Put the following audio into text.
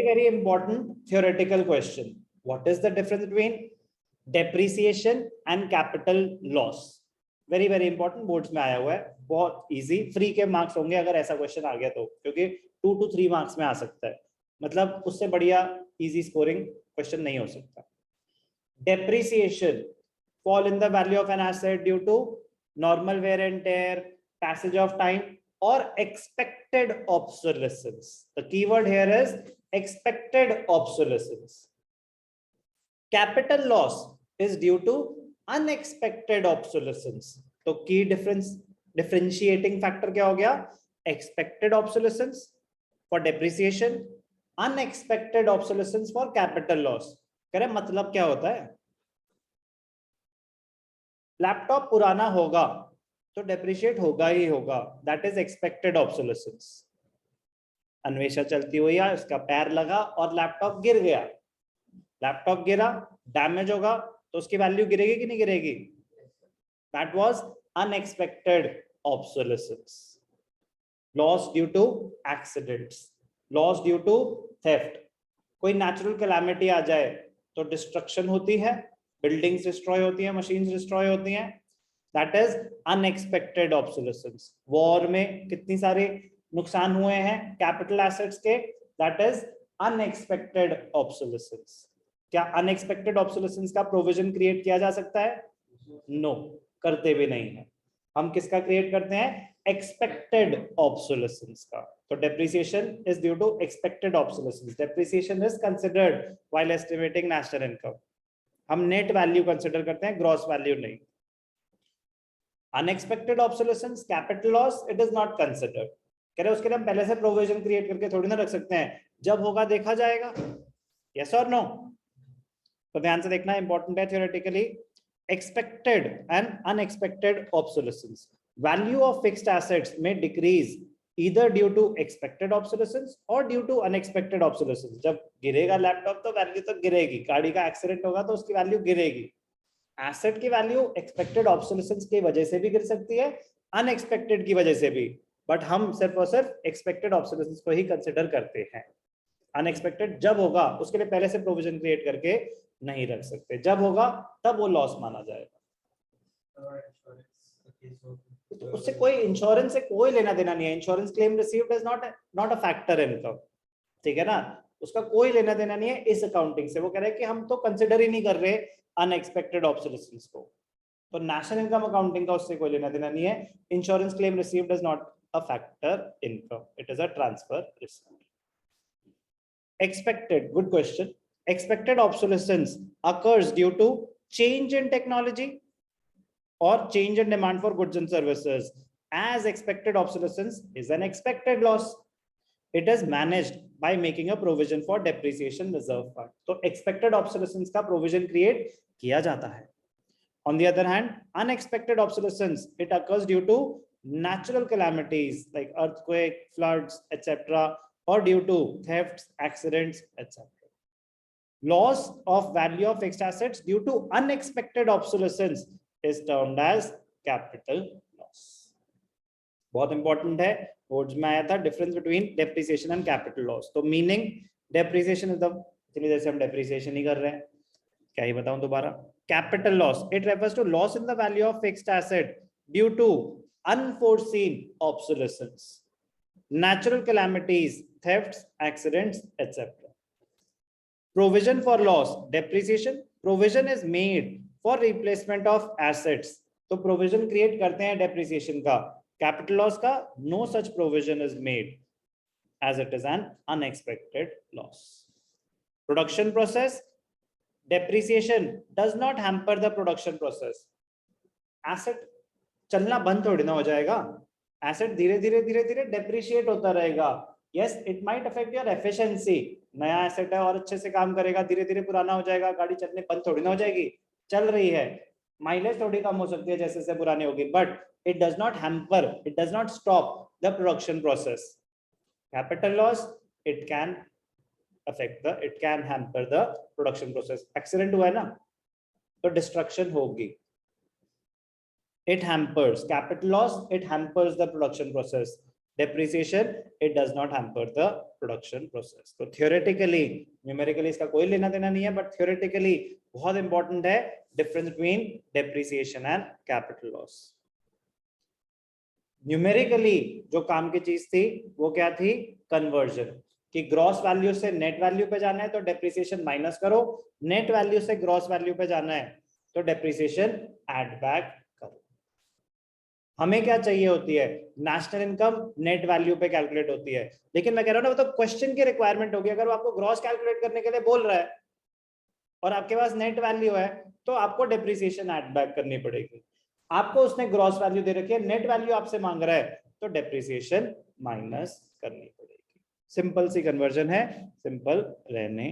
very important theoretical question. What is the difference between depreciation and capital loss? very important, boards में आया हुआ है, बहुत easy, free के मार्क्स होंगे अगर ऐसा क्वेश्चन आ गया तो, क्योंकि 2 to 3 मार्क्स में आ सकता है, मतलब उससे बढ़िया इजी स्कोरिंग क्वेश्चन नहीं हो सकता. Depreciation fall in the value of an asset due to normal wear and tear, passage of time, or expected obsolescence. The keyword here is expected obsolescence. Capital loss is due to unexpected obsolescence. तो key differentiating factor क्या हो गया? Expected obsolescence for depreciation, unexpected obsolescence for capital loss. करें मतलब क्या होता है? Laptop पुराना होगा तो डेप्रिशिएट होगा ही होगा, that is expected obsolescence. Anvesha चलती हुई है, उसका पैर लगा और लैपटॉप गिर गया, लैपटॉप गिरा, डैमेज होगा तो उसकी वैल्यू गिरेगी कि नहीं गिरेगी? That was unexpected obsolescence. Loss due to accidents, loss due to theft. कोई नेचुरल कैलामिटी आ जाए तो डिस्ट्रक्शन होती है, बिल्डिंग्स डिस्ट्रॉय होती हैं, मशीन्स डिस्ट्रॉय होती हैं, that is unexpected obsolescence. War में कितनी सारे नुकसान हुए हैं कैपिटल एसेट्स के, दैट इज अनएक्सपेक्टेड ऑब्सोलेसेंस. क्या अनएक्सपेक्टेड ऑब्सोलेसेंस का प्रोविजन क्रिएट किया जा सकता है? नो, करते भी नहीं है. हम किसका क्रिएट करते हैं? एक्सपेक्टेड ऑब्सोलेसेंस का. तो depreciation is due to expected obsolescence. Depreciation is considered while estimating national income. हम नेट वैल्यू कंसिडर करते हैं, ग्रॉस वैल्यू नहीं. Unexpected obsolescence, capital loss, it is not considered. कह रहे उसके लिए हम पहले से प्रोविजन क्रिएट करके थोड़ी ना रख सकते हैं, जब होगा देखा जाएगा. यस और नो? तो ध्यान से देखना, इंपॉर्टेंट है theoretically. Expected and unexpected obsolescence. Value of fixed assets में decrease either due to expected obsolescence or due to unexpected obsolescence. जब गिरेगा लैपटॉप तो वैल्यू तो गिरेगी, गाड़ी का एक्सीडेंट होगा तो उसकी वैल्यू गिरेगी. एसेट की वैल्यू एक्सपेक्टेड ऑब्सोलेसेंस की वजह से भी गिर सकती है, अनएक्सपेक्टेड की वजह से भी, बट हम सिर्फ और सिर्फ एक्सपेक्टेड ऑब्सोलेसेंस को ही कंसिडर करते हैं. अनएक्सपेक्टेड जब होगा उसके लिए पहले से प्रोविजन क्रिएट करके नहीं रख सकते, जब होगा तब वो लॉस माना जाएगा. तो उससे कोई इंश्योरेंस से कोई लेना देना नहीं है. Insurance claim received is not a factor income, ठीक है ना, उसका कोई लेना देना नहीं है इस अकाउंटिंग से. वो कह रहे हैं कि हम तो कंसिडर ही नहीं कर रहे अनएक्सपेक्टेड ऑब्सोलेसेंस को, तो नेशनल इनकम अकाउंटिंग का उससे कोई लेना देना नहीं है. Insurance claim received is not a factor income, it is a transfer risk. Expected, good question. Expected obsolescence occurs due to change in technology or change in demand for goods and services. As expected obsolescence is an expected loss. It is managed by making a provision for depreciation reserve fund. तो expected obsolescence का provision create किया जाता है. On the other hand, unexpected obsolescence, it occurs due to natural calamities like earthquake, floods, etc., or due to thefts, accidents, etc. Loss of value of fixed assets due to unexpected obsolescence is termed as capital loss. बहुत important है, boards में आया था difference between depreciation and capital loss. तो meaning depreciation is the, चलिए जैसे हम depreciation ही कर रहे हैं, क्या ही बताऊं दोबारा. Capital loss, it refers to loss in the value of fixed asset due to unforeseen obsolescence, natural calamities, thefts, accidents, etc. Provision for loss, depreciation, provision is made for replacement of assets. तो provision create करते हैं depreciation का. Capital loss का no such provision is made as it is an unexpected loss. Production process, depreciation does not hamper the production process. Asset चलना बंद थोड़ी ना हो जाएगा, एसेट धीरे धीरे डेप्रिशिएट होता रहेगा. Yes, it might affect your efficiency. नया एसेट है और अच्छे से काम करेगा, धीरे धीरे पुराना हो जाएगा, गाड़ी चलने बंद थोड़ी ना हो जाएगी, चल रही है, माइलेज थोड़ी कम हो सकती है जैसे जैसे पुरानी होगी, but it does not hamper, it does not stop the production process. Capital loss, it can affect the, it can hamper the production process. Accident हुआ है ना तो डिस्ट्रक्शन होगी. It hampers capital loss, it hampers the production process. depreciation, it does not hamper the production process. तो theoretically, numerically इसका कोई लेना देना नहीं है, but theoretically बहुत important है difference between depreciation and capital loss. Numerically जो काम की चीज थी वो क्या थी? Conversion. कि ग्रॉस वैल्यू से नेट वैल्यू पे जाना है तो डेप्रिसिएशन माइनस करो, नेट वैल्यू से ग्रॉस वैल्यू पे जाना है तो डेप्रिसिएशन ऐड बैक करो. हमें क्या चाहिए होती है? नेशनल इनकम नेट वैल्यू पे कैलकुलेट होती है, लेकिन मैं कह रहा हूं ना, वो तो क्वेश्चन की रिक्वायरमेंट होगी. अगर वो आपको ग्रॉस कैलकुलेट करने के लिए बोल रहा है और आपके पास नेट वैल्यू है तो आपको डेप्रिसिएशन ऐड बैक करनी पड़ेगी. आपको उसने ग्रॉस वैल्यू दे रखी है, नेट वैल्यू आपसे मांग रहा है तो डेप्रिसिएशन माइनस करनी पड़ेगी. सिंपल सी कन्वर्जन है, सिंपल रहने